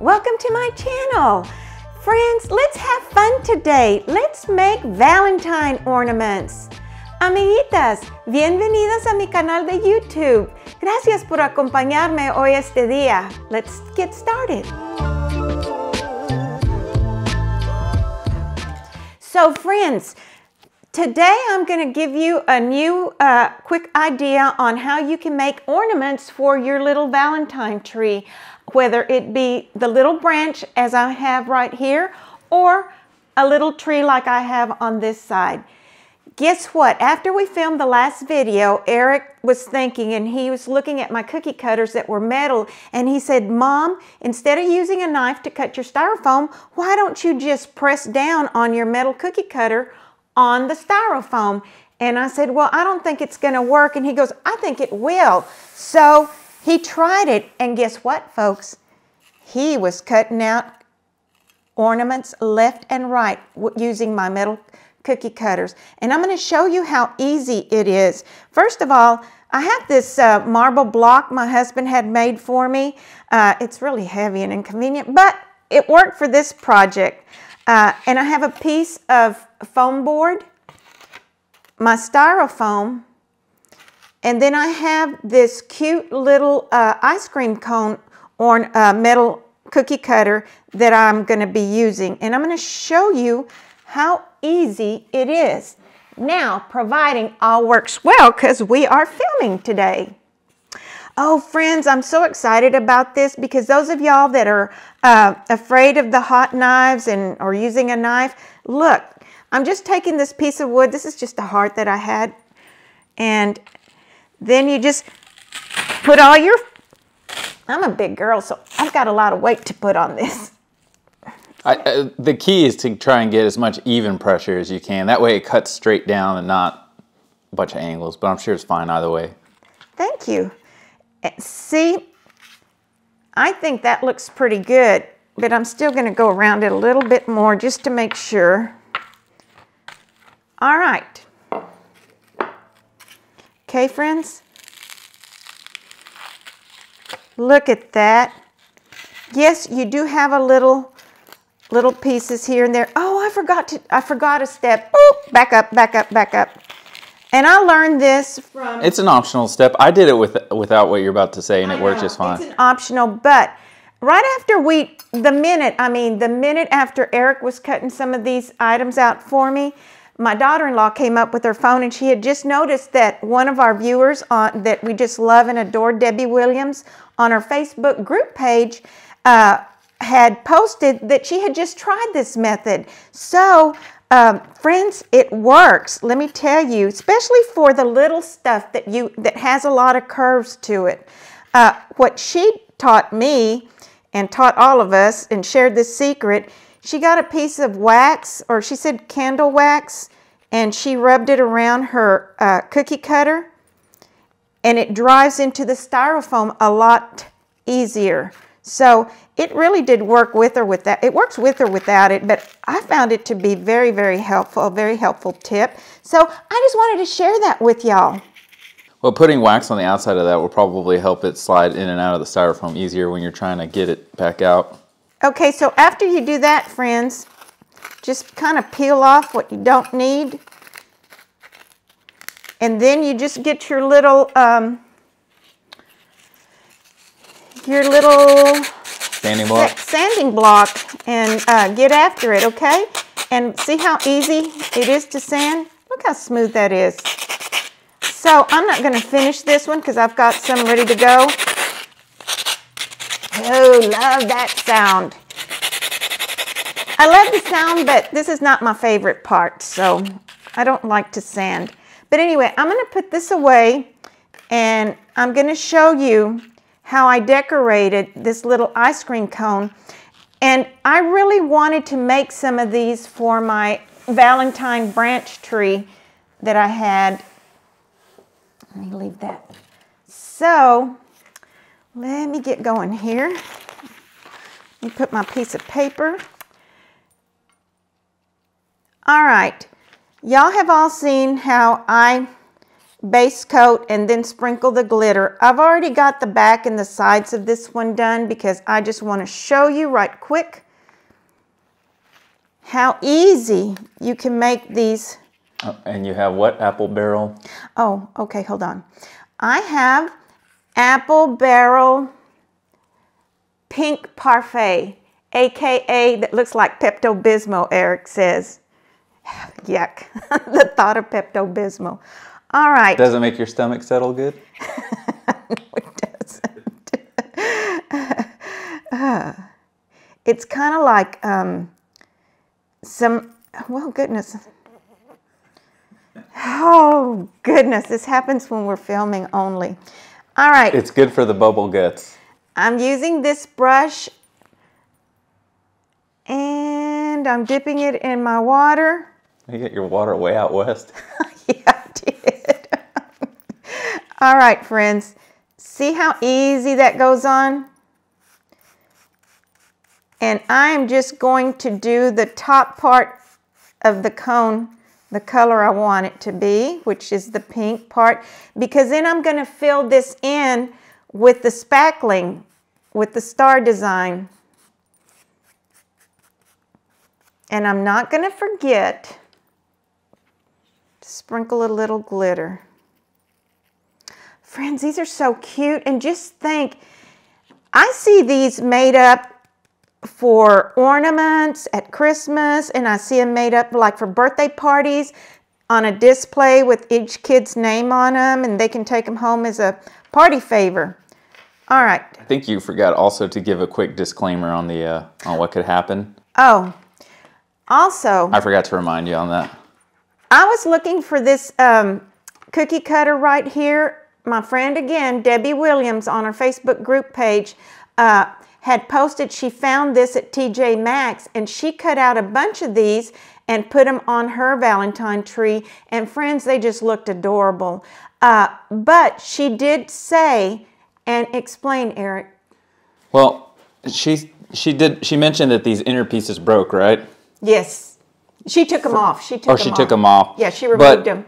Welcome to my channel. Friends, let's have fun today. Let's make Valentine ornaments. Amiguitas, bienvenidas a mi canal de YouTube. Gracias por acompañarme hoy este día. Let's get started. So friends, today I'm going to give you a new quick idea on how you can make ornaments for your little Valentine tree, whether it be the little branch as I have right here or a little tree like I have on this side. Guess what? After we filmed the last video, Eric was thinking, and he was looking at my cookie cutters that were metal, and he said, Mom, instead of using a knife to cut your styrofoam, why don't you just press down on your metal cookie cutter on the styrofoam? And I said, well, I don't think it's going to work. And he goes, I think it will. So he tried it, and guess what, folks? He was cutting out ornaments left and right using my metal cookie cutters. And I'm going to show you how easy it is. First of all, I have this marble block my husband had made for me. It's really heavy and inconvenient, but it worked for this project. And I have a piece of foam board, my styrofoam, and then I have this cute little ice cream cone or metal cookie cutter that I'm going to be using. And I'm going to show you how easy it is. Now, providing all works well, because we are filming today. Oh, friends, I'm so excited about this because those of y'all that are afraid of the hot knives or using a knife, look, I'm just taking this piece of wood. This is just a heart that I had. And then you just put all your, I'm a big girl, so I've got a lot of weight to put on this. The key is to try and get as much even pressure as you can. That way it cuts straight down and not a bunch of angles, but I'm sure it's fine either way. Thank you. See, I think that looks pretty good, but I'm still going to go around it a little bit more just to make sure. All right. Okay, friends. Look at that. Yes, you do have a little pieces here and there. Oh, I forgot a step. Boop, back up, back up, back up. And I learned this from... It's an optional step. I did it without what you're about to say, and it worked just fine. It's an optional, but right after the minute after Eric was cutting some of these items out for me, my daughter-in-law came up with her phone, and she had just noticed that one of our viewers that we just love and adore, Debbie Williams, on her Facebook group page, had posted that she had just tried this method. So, friends, it works. Let me tell you, especially for the little stuff that has a lot of curves to it. What she taught me and taught all of us and shared this secret, she got a piece of wax, or she said candle wax, and she rubbed it around her cookie cutter, and it dries into the styrofoam a lot easier. So it really did work with or without. It works with or without it, but I found it to be very, very helpful, a very helpful tip. So I just wanted to share that with y'all. Well, putting wax on the outside of that will probably help it slide in and out of the styrofoam easier when you're trying to get it back out. Okay, so after you do that, friends, just kind of peel off what you don't need. And then you just get your little sanding block and get after it, okay? And see how easy it is to sand? Look how smooth that is. So I'm not going to finish this one because I've got some ready to go. Oh, love that sound. I love the sound, but this is not my favorite part, so I don't like to sand. But anyway, I'm going to put this away, and I'm going to show you how I decorated this little ice cream cone. And I really wanted to make some of these for my Valentine branch tree that I had. Let me leave that. So, let me get going here. Let me put my piece of paper. All right. Y'all have all seen how I base coat and then sprinkle the glitter. I've already got the back and the sides of this one done because I just want to show you right quick how easy you can make these. Oh, and you have what? Apple barrel? Oh, okay, hold on. I have apple barrel pink parfait, aka that looks like Pepto-Bismol, Eric says. Yuck, the thought of Pepto-Bismol. All right. Does it make your stomach settle good? No, it doesn't. It's kind of like well, goodness. Oh, goodness. This happens when we're filming only. All right. It's good for the bubble guts. I'm using this brush and I'm dipping it in my water. You get your water way out west. Yeah, I did. All right, friends. See how easy that goes on? And I am just going to do the top part of the cone the color I want it to be, which is the pink part, because then I'm going to fill this in with the spackling, with the star design. And I'm not going to forget to sprinkle a little glitter. Friends, these are so cute. And just think, I see these made up for ornaments at Christmas, and I see them made up like for birthday parties on a display with each kid's name on them, and they can take them home as a party favor. All right. I think you forgot also to give a quick disclaimer on the on what could happen. Oh, also, I forgot to remind you on that. I was looking for this cookie cutter right here. My friend again, Debbie Williams, on her Facebook group page, had posted she found this at TJ Maxx, and she cut out a bunch of these and put them on her Valentine tree. And friends, they just looked adorable. But she did say and explain, Eric. Well, she mentioned that these inner pieces broke, right? Yes. She took them off. She took them off. Yeah, she removed them.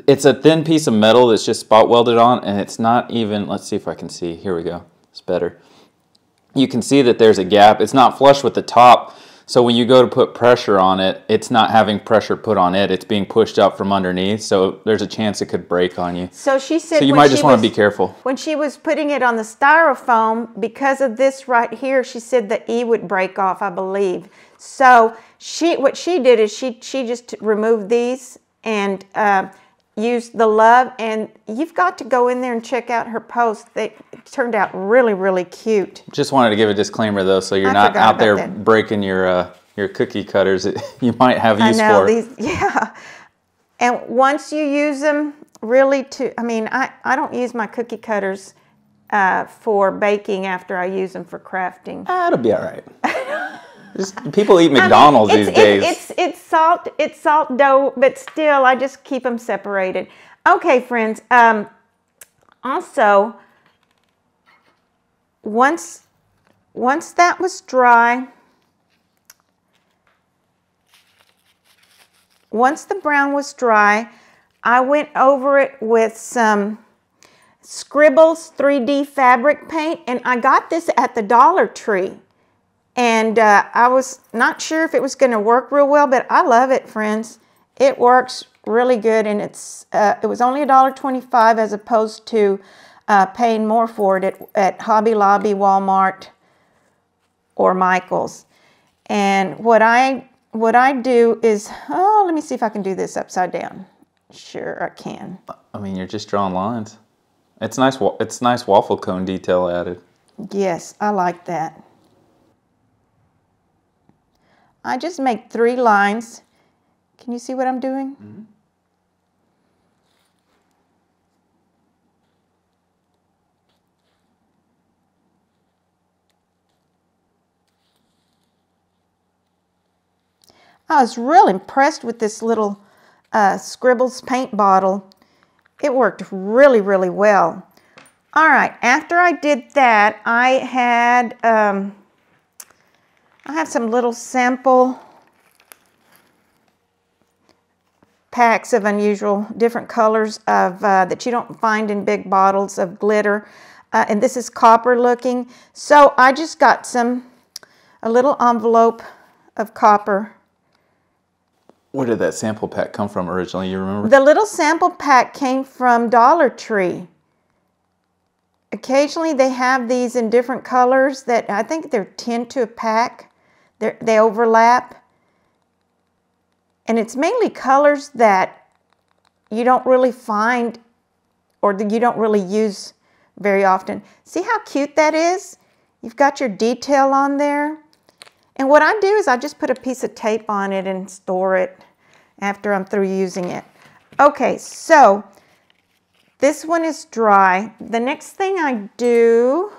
It's a thin piece of metal that's just spot welded on, and it's not even, let's see if I can see. Here we go. It's better. You can see that there's a gap. It's not flush with the top, so when you go to put pressure on it, it's not having pressure put on it. It's being pushed up from underneath, so there's a chance it could break on you. So she said, so you might just want to be careful. When she was putting it on the styrofoam, because of this right here, she said the E would break off, I believe. So what she did is she just removed these and used the Love, and you've got to go in there and check out her post. They turned out really, really cute. Just wanted to give a disclaimer though, so you're not out there breaking your cookie cutters that you might have use for. I know, these, yeah. And once you use them, really I don't use my cookie cutters for baking after I use them for crafting. It'll be all right. People eat McDonald's these days. It's salt dough, but still, I just keep them separated. Okay, friends. Also, once that was dry, once the brown was dry, I went over it with some Scribbles 3D fabric paint, and I got this at the Dollar Tree. And I was not sure if it was going to work real well, but I love it, friends. It works really good, and it was only $1.25 as opposed to paying more for it at Hobby Lobby, Walmart, or Michael's. And what I do is, let me see if I can do this upside down. Sure, I can. I mean, you're just drawing lines. It's nice. It's nice waffle cone detail added. Yes, I like that. I just make 3 lines. Can you see what I'm doing? Mm-hmm. I was real impressed with this little Scribbles paint bottle. It worked really, really well. All right, after I did that, I have some little sample packs of unusual different colors of that you don't find in big bottles of glitter. And this is copper looking. So I just got a little envelope of copper. Where did that sample pack come from originally, you remember? The little sample pack came from Dollar Tree. Occasionally they have these in different colors that I think they're 10 to a pack. They overlap. And it's mainly colors that you don't really find or that you don't really use very often. See how cute that is? You've got your detail on there. And what I do is I just put a piece of tape on it and store it after I'm through using it. Okay, so this one is dry. The next thing I do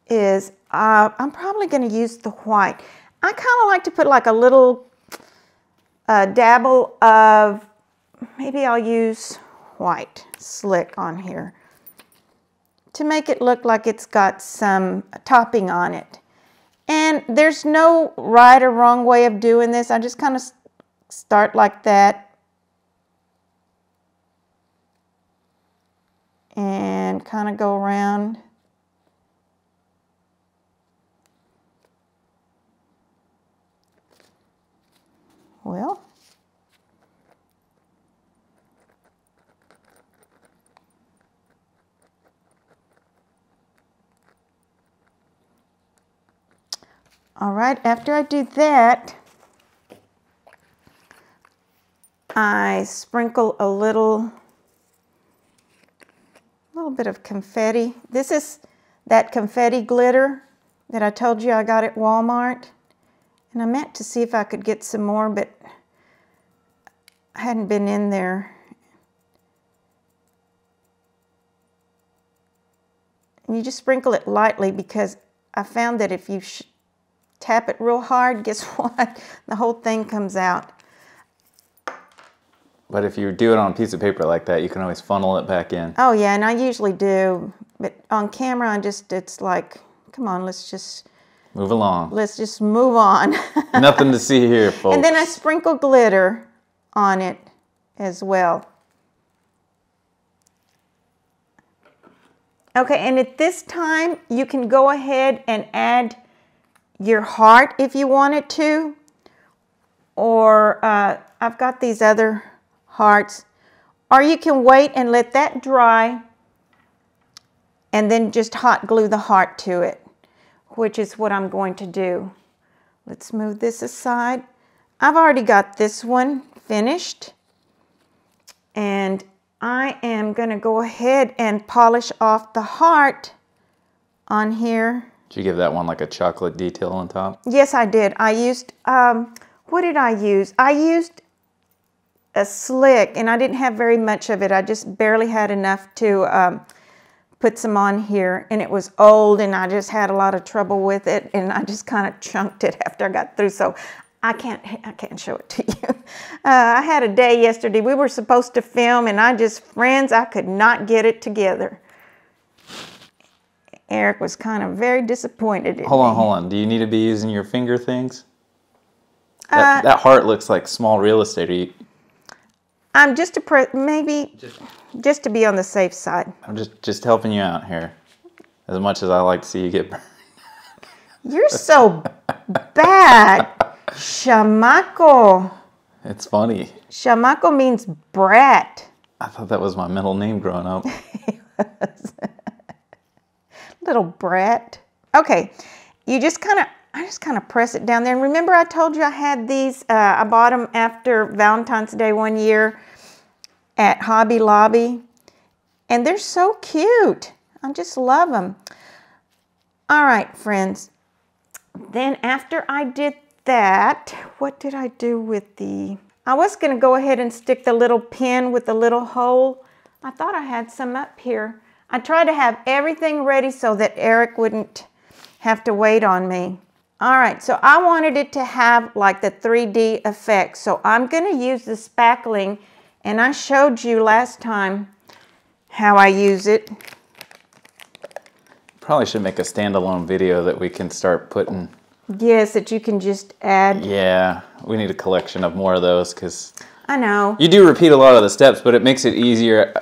is I'm probably going to use the white. I kind of like to put like a little dabble of, maybe I'll use white slick on here to make it look like it's got some topping on it. And there's no right or wrong way of doing this. I just kind of start like that and kind of go around. Well, all right, after I do that, I sprinkle a little bit of confetti. This is that confetti glitter that I told you I got at Walmart. And I meant to see if I could get some more, but I hadn't been in there. And you just sprinkle it lightly because I found that if you tap it real hard, guess what? The whole thing comes out. But if you do it on a piece of paper like that, you can always funnel it back in. Oh yeah, and I usually do. But on camera, it's like, come on, let's just... Move along. Let's just move on. Nothing to see here, folks. And then I sprinkle glitter on it as well. Okay, and at this time, you can go ahead and add your heart if you wanted to. Or I've got these other hearts. Or you can wait and let that dry and then just hot glue the heart to it, which is what I'm going to do. Let's move this aside. I've already got this one finished. And I am going to go ahead and polish off the heart on here. Did you give that one like a chocolate detail on top? Yes, I did. I used, what did I use? I used a slick, and I didn't have very much of it. I just barely had enough to put some on here, and it was old, and I just had a lot of trouble with it, and I just kind of chunked it after I got through, so I can't show it to you. I had a day yesterday. We were supposed to film, and friends, I could not get it together. Eric was kind of very disappointed in me. Hold on. Do you need to be using your finger things? That heart looks like small real estate. I'm just just to be on the safe side. I'm just helping you out here. As much as I like to see you get burned. You're so bad. Chamaco. It's funny. Chamaco means brat. I thought that was my middle name growing up. Little brat. Okay, I just kind of press it down there. And remember I told you I had these, I bought them after Valentine's Day one year at Hobby Lobby. And they're so cute. I just love them. All right, friends. Then after I did that, what did I do with I was going to go ahead and stick the little pin with the little hole. I thought I had some up here. I tried to have everything ready so that Eric wouldn't have to wait on me. All right, so I wanted it to have like the 3D effect. So I'm going to use the spackling, and I showed you last time how I use it. Probably should make a standalone video that we can start putting Yes, that you can just add. Yeah, we need a collection of more of those because I know. you do repeat a lot of the steps, but it makes it easier.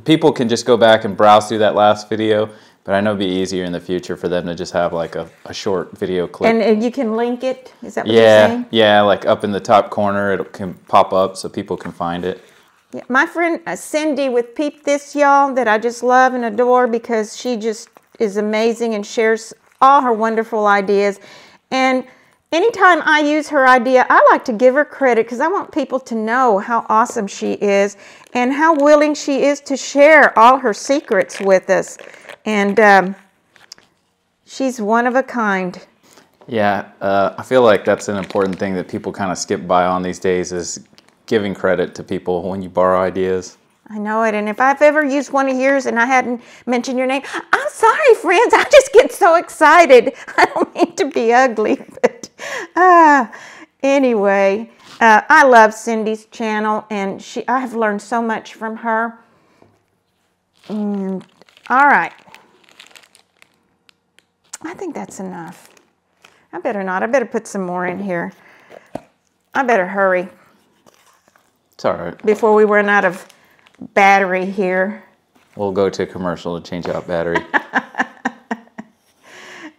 People can just go back and browse through that last video, but I know it'd be easier in the future for them to just have like a short video clip. And you can link it? Is that what you're saying? Yeah, like up in the top corner, it can pop up so people can find it. Yeah, my friend Cindy with Peep This, y'all, that I just love and adore because she just is amazing and shares all her wonderful ideas. And anytime I use her idea, I like to give her credit because I want people to know how awesome she is and how willing she is to share all her secrets with us. And she's one of a kind. Yeah, I feel like that's an important thing that people kind of skip by on these days is giving credit to people when you borrow ideas. I know it, and if I've ever used one of yours and I hadn't mentioned your name, I'm sorry, friends. I just get so excited. I don't mean to be ugly, but anyway, I love Cindy's channel, and I have learned so much from her. All right. I think that's enough. I better not. I better put some more in here. I better hurry. It's all right. Before we run out of battery here. We'll go to commercial to change out battery.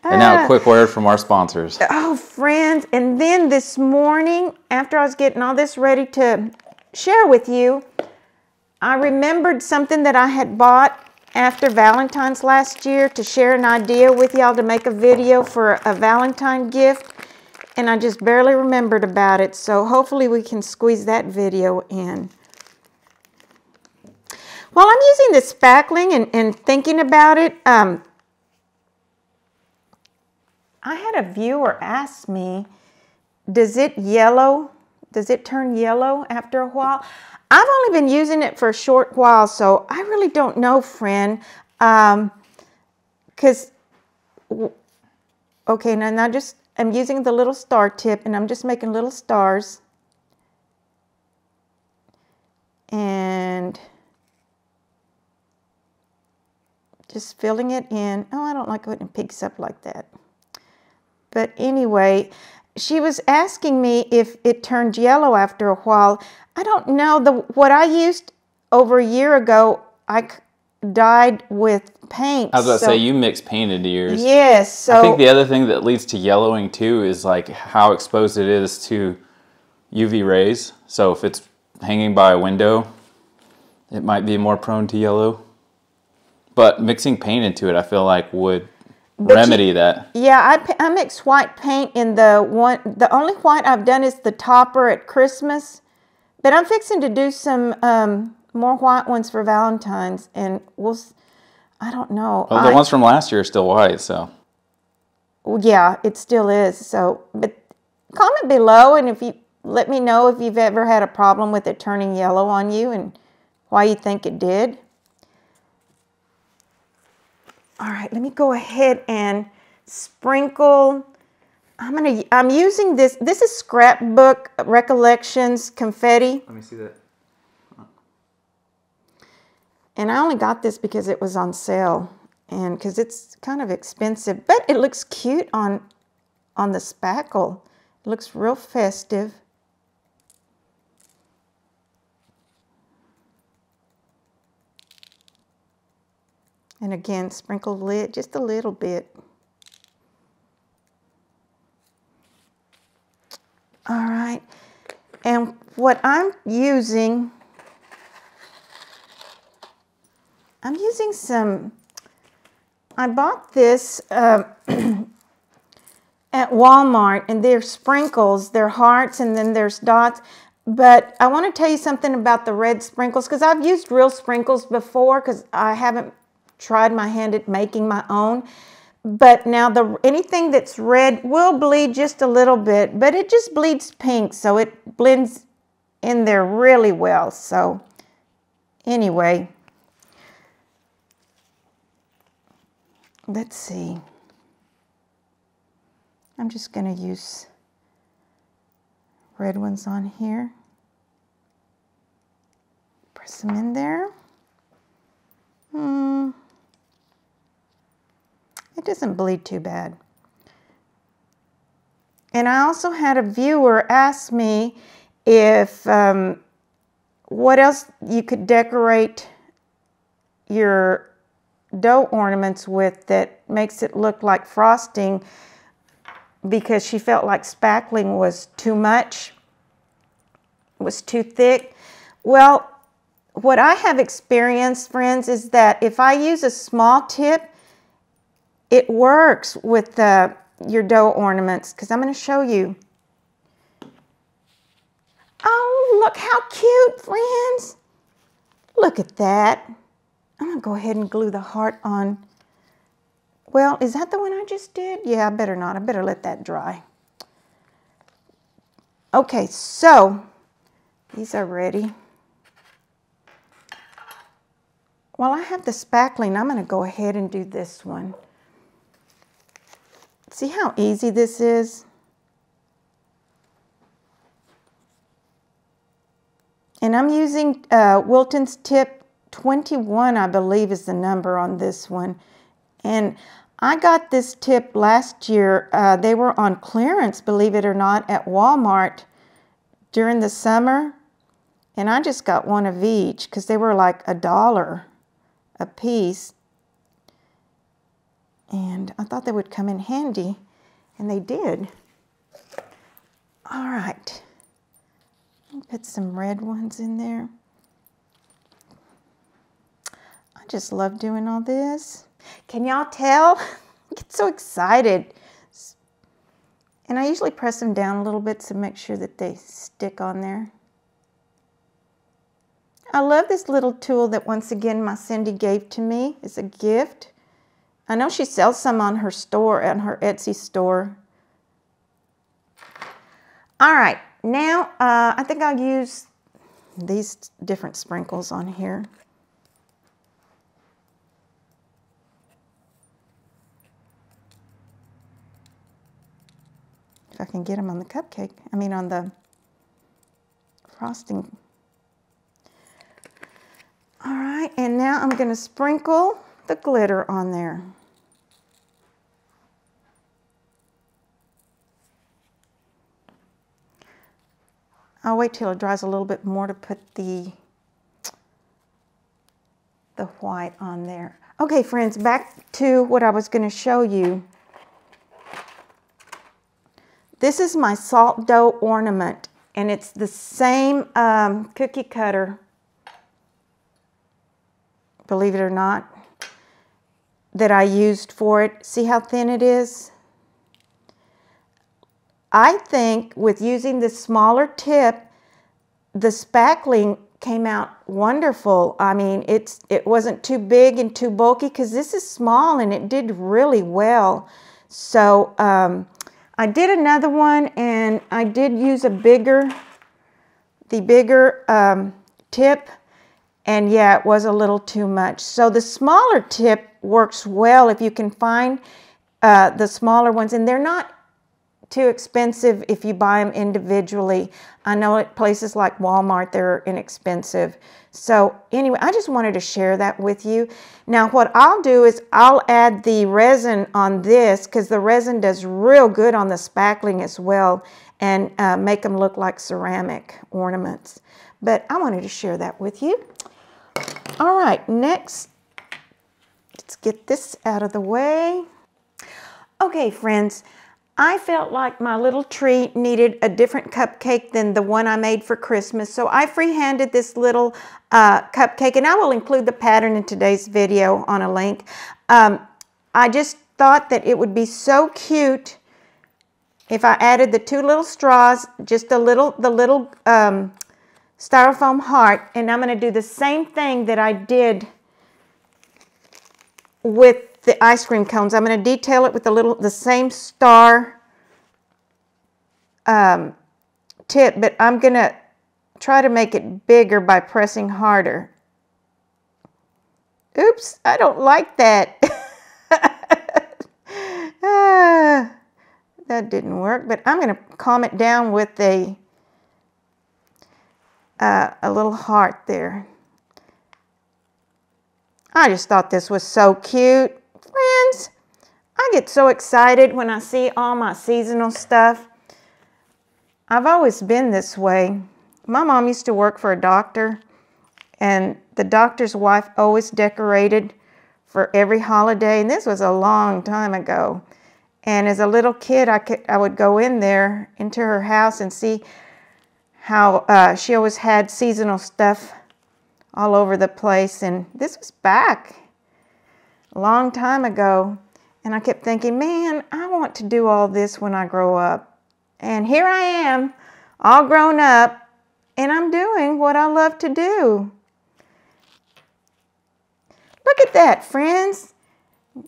And now a quick word from our sponsors. Oh, friends. And then this morning, after I was getting all this ready to share with you, I remembered something that I had bought after Valentine's last year to share an idea with y'all to make a video for a Valentine gift. And I just barely remembered about it. So hopefully we can squeeze that video in. While I'm using this spackling and thinking about it, I had a viewer ask me, does it turn yellow after a while? I've only been using it for a short while, so I really don't know, friend. Okay, now just, I'm using the little star tip, and I'm just making little stars. And just filling it in. Oh, I don't like when it peaks up like that. But anyway, she was asking me if it turned yellow after a while. I don't know. What I used over a year ago, I dyed with paint. I was about to say, you mix paint into yours. Yes. So I think the other thing that leads to yellowing too is like how exposed it is to UV rays. So if it's hanging by a window, it might be more prone to yellow. But mixing paint into it, I feel like would remedy that. Yeah, I mix white paint in the only white I've done is the topper at Christmas. But I'm fixing to do some more white ones for Valentine's, and I don't know. Well, the ones from last year are still white, so. Yeah, it still is. So, but comment below, and if you let me know if you've ever had a problem with it turning yellow on you and why you think it did. All right, let me go ahead and sprinkle. I'm using this. This is Scrapbook Recollections confetti. Let me see that. And I only got this because it was on sale and because it's kind of expensive, but it looks cute on the spackle. It looks real festive. And again, sprinkle lid just a little bit. All right. And what I'm using some, I bought this at Walmart, and they're sprinkles, they're hearts, and then there's dots. But I want to tell you something about the red sprinkles, because I've used real sprinkles before, because I haven't tried my hand at making my own. But now anything that's red will bleed just a little bit, but it just bleeds pink, so it blends in there really well. So anyway, let's see. I'm just going to use red ones on here. Press them in there. It doesn't bleed too bad. And I also had a viewer ask me if what else you could decorate your dough ornaments with that makes it look like frosting, because she felt like spackling was too much, was too thick. Well, what I have experienced, friends, is that if I use a small tip, it works with your dough ornaments, because I'm going to show you. Oh, look how cute, friends. Look at that. I'm going to go ahead and glue the heart on. Well, is that the one I just did? Yeah, I better not. I better let that dry. Okay, so these are ready. While I have the spackling, I'm going to go ahead and do this one. See how easy this is? And I'm using Wilton's tip 21, I believe is the number on this one. And I got this tip last year. They were on clearance, believe it or not, at Walmart during the summer. And I just got one of each because they were like $1 a piece. And I thought they would come in handy, and they did. All right. Put some red ones in there. I just love doing all this. Can y'all tell? I get so excited. And I usually press them down a little bit to make sure that they stick on there. I love this little tool that, once again, my Cindy gave to me as a gift. I know she sells some on her store, on her Etsy store. All right, now I think I'll use these different sprinkles on here. If I can get them on the cupcake, I mean on the frosting. All right, and now I'm going to sprinkle the glitter on there. I'll wait till it dries a little bit more to put the white on there. Okay, friends, back to what I was going to show you. This is my salt dough ornament, and it's the same cookie cutter, believe it or not, that I used for it. See how thin it is? I think with using the smaller tip, the spackling came out wonderful. I mean, it wasn't too big and too bulky, because this is small and it did really well. So I did another one, and I did use the bigger tip, and yeah, it was a little too much. So the smaller tip works well if you can find the smaller ones, and they're not too expensive if you buy them individually. I know at places like Walmart they're inexpensive. So anyway, I just wanted to share that with you. Now what I'll do is I'll add the resin on this, because the resin does real good on the spackling as well, and make them look like ceramic ornaments. But I wanted to share that with you. All right, next, let's get this out of the way. Okay, friends, I felt like my little tree needed a different cupcake than the one I made for Christmas, so I freehanded this little cupcake, and I will include the pattern in today's video on a link. I just thought that it would be so cute if I added the 2 little straws, just the little styrofoam heart, and I'm going to do the same thing that I did with the ice cream cones. I'm going to detail it with the same star tip, but I'm going to try to make it bigger by pressing harder. Oops, I don't like that. That didn't work, but I'm going to calm it down with a little heart there. I just thought this was so cute. Friends, I get so excited when I see all my seasonal stuff. I've always been this way. My mom used to work for a doctor, and the doctor's wife always decorated for every holiday, and this was a long time ago. And as a little kid, I would go in there into her house and see how she always had seasonal stuff all over the place. And this was back a long time ago. And I kept thinking, man, I want to do all this when I grow up. And here I am, all grown up, and I'm doing what I love to do. Look at that, friends.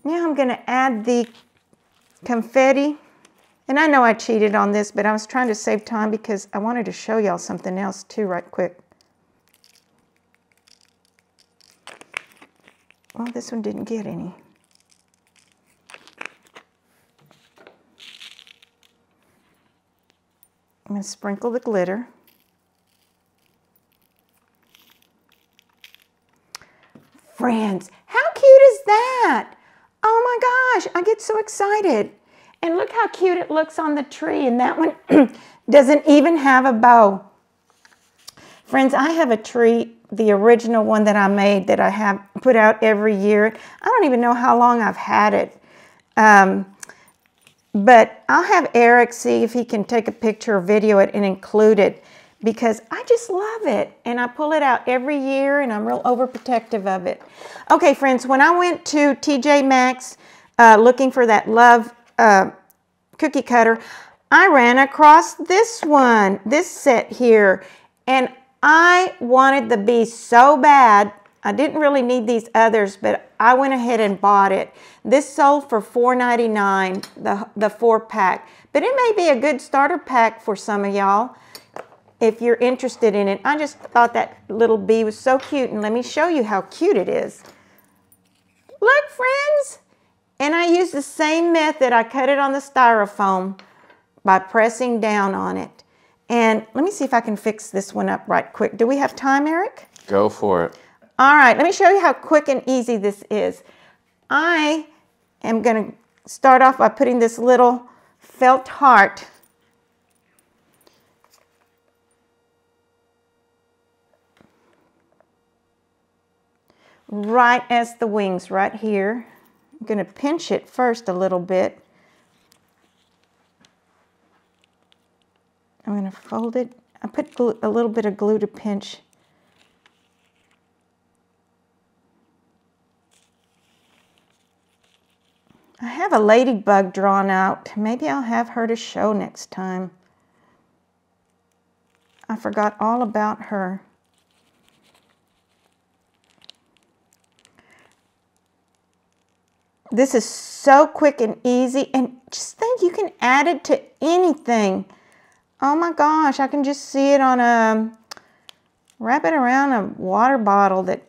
Now I'm going to add the confetti. And I know I cheated on this, but I was trying to save time because I wanted to show y'all something else too right quick. Well, this one didn't get any. I'm going to sprinkle the glitter. Friends, how cute is that? Oh my gosh, I get so excited. And look how cute it looks on the tree. And that one doesn't even have a bow. Friends, I have a tree, the original one that I made that I have put out every year. I don't even know how long I've had it. But I'll have Eric see if he can take a picture or video it and include it, because I just love it. And I pull it out every year, and I'm real overprotective of it. Okay, friends, when I went to TJ Maxx looking for that Love cookie cutter, I ran across this one, this set here. And I wanted the bee so bad. I didn't really need these others, but I went ahead and bought it. This sold for $4.99, the 4-pack. But it may be a good starter pack for some of y'all if you're interested in it. I just thought that little bee was so cute, and let me show you how cute it is. Look, friends! And I used the same method. I cut it on the styrofoam by pressing down on it. And let me see if I can fix this one up right quick. Do we have time, Eric? Go for it. All right, let me show you how quick and easy this is. I am going to start off by putting this little felt heart right as the wings right here. I'm going to pinch it first a little bit. I'm going to fold it. I put a little bit of glue to pinch. I have a ladybug drawn out. Maybe I'll have her to show next time. I forgot all about her. This is so quick and easy, and just think you can add it to anything. Oh my gosh, I can just see it on wrap it around a water bottle that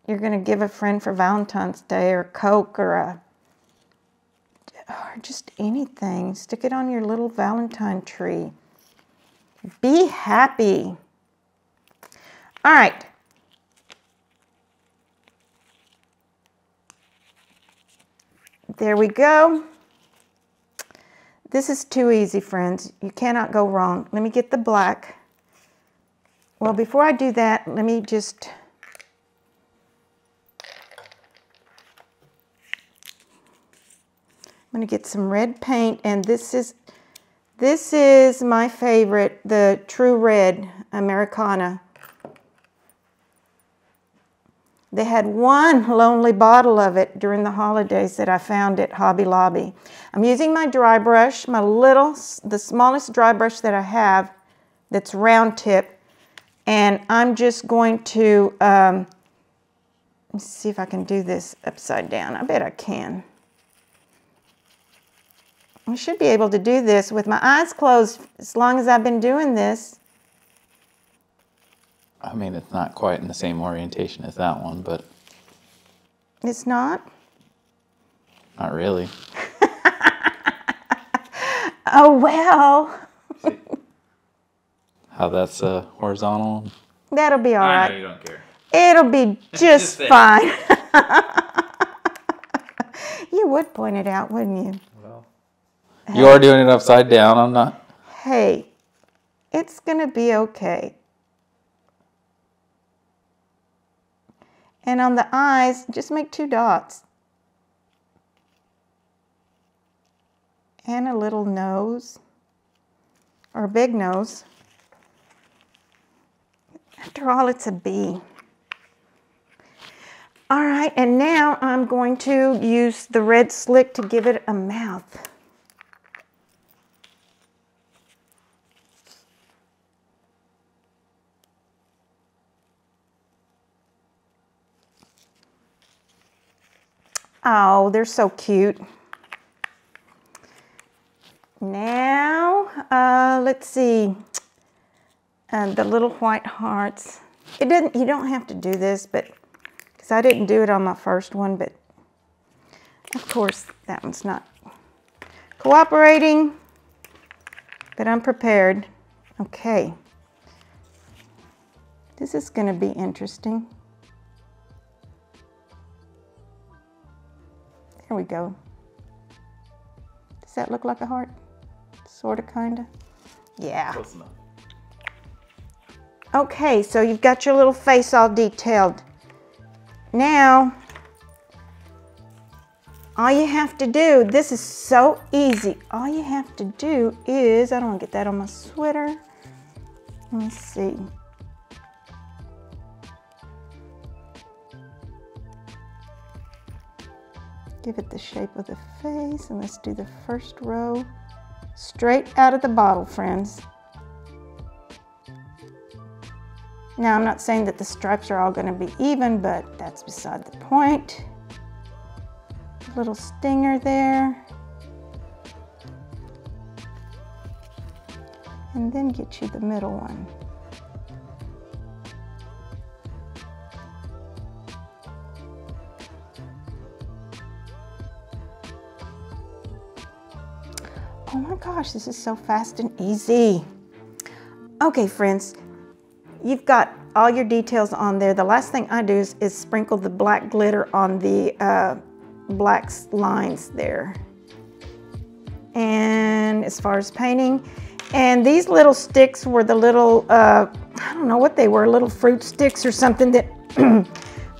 you're going to give a friend for Valentine's Day, or Coke, or just anything. Stick it on your little Valentine tree. Be happy. All right. There we go. This is too easy, friends. You cannot go wrong. Let me get the black. Well, before I do that, let me just... I'm going to get some red paint, and this is my favorite, the True Red Americana. They had one lonely bottle of it during the holidays that I found at Hobby Lobby. I'm using my dry brush, the smallest dry brush that I have, that's round tip, and I'm just going to, let's see if I can do this upside down. I bet I can. I should be able to do this with my eyes closed as long as I've been doing this. I mean, it's not quite in the same orientation as that one, but... It's not? Not really. Oh, well. See how that's horizontal? That'll be all right. I know you don't care. It'll be just fine. You would point it out, wouldn't you? Well, you are doing it upside down. I'm not. Hey, It's gonna be okay. And on the eyes, just make 2 dots. And a little nose, or a big nose. After all, it's a bee. All right, and now I'm going to use the red slick to give it a mouth. Oh, they're so cute. Now, let's see, the little white hearts. You don't have to do this, but because I didn't do it on my first one, but of course that one's not cooperating, but I'm prepared. Okay, this is going to be interesting. There we go. Does that look like a heart? Sort of, kind of? Yeah. Close enough. Okay, so you've got your little face all detailed. Now, all you have to do, this is so easy. All you have to do is, I don't want to get that on my sweater. Let me see. Give it the shape of the face, and let's do the first row straight out of the bottle, friends. Now, I'm not saying that the stripes are all going to be even, but that's beside the point. A little stinger there. And then get you the middle one. Oh my gosh, this is so fast and easy. Okay, friends, you've got all your details on there. The last thing I do is sprinkle the black glitter on the black lines there. And as far as painting, and these little sticks were the little, I don't know what they were, little fruit sticks or something that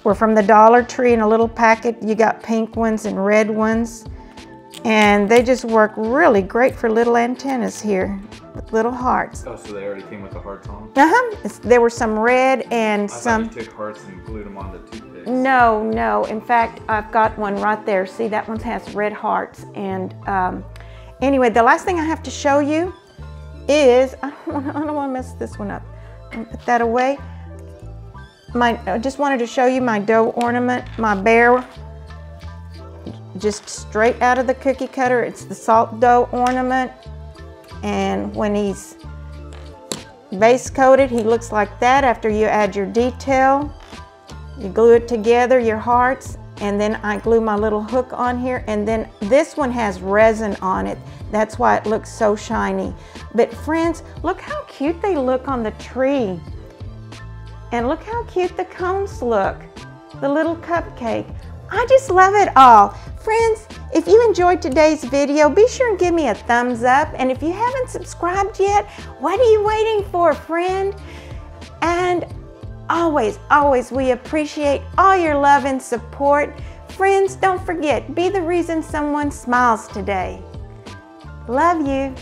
were from the Dollar Tree in a little packet. You got pink ones and red ones. And they just work really great for little antennas here with little hearts. Oh, so they already came with the hearts on? There were some red and some. I thought you took hearts and glued them on the toothpicks. No, no. In fact, I've got one right there. See, that one has red hearts. And anyway, the last thing I have to show you is, I don't want to mess this one up. I'm gonna put that away. I just wanted to show you my dough ornament, my bear. Just straight out of the cookie cutter. It's the salt dough ornament, and when he's base coated, he looks like that. After you add your detail, you glue it together, your hearts, and then I glue my little hook on here, and then this one has resin on it. That's why it looks so shiny. But friends, look how cute they look on the tree, and look how cute the cones look, the little cupcake. I just love it all. Friends, if you enjoyed today's video, be sure and give me a thumbs up. And if you haven't subscribed yet, what are you waiting for, friend? And always, always, we appreciate all your love and support. Friends, don't forget, be the reason someone smiles today. Love you.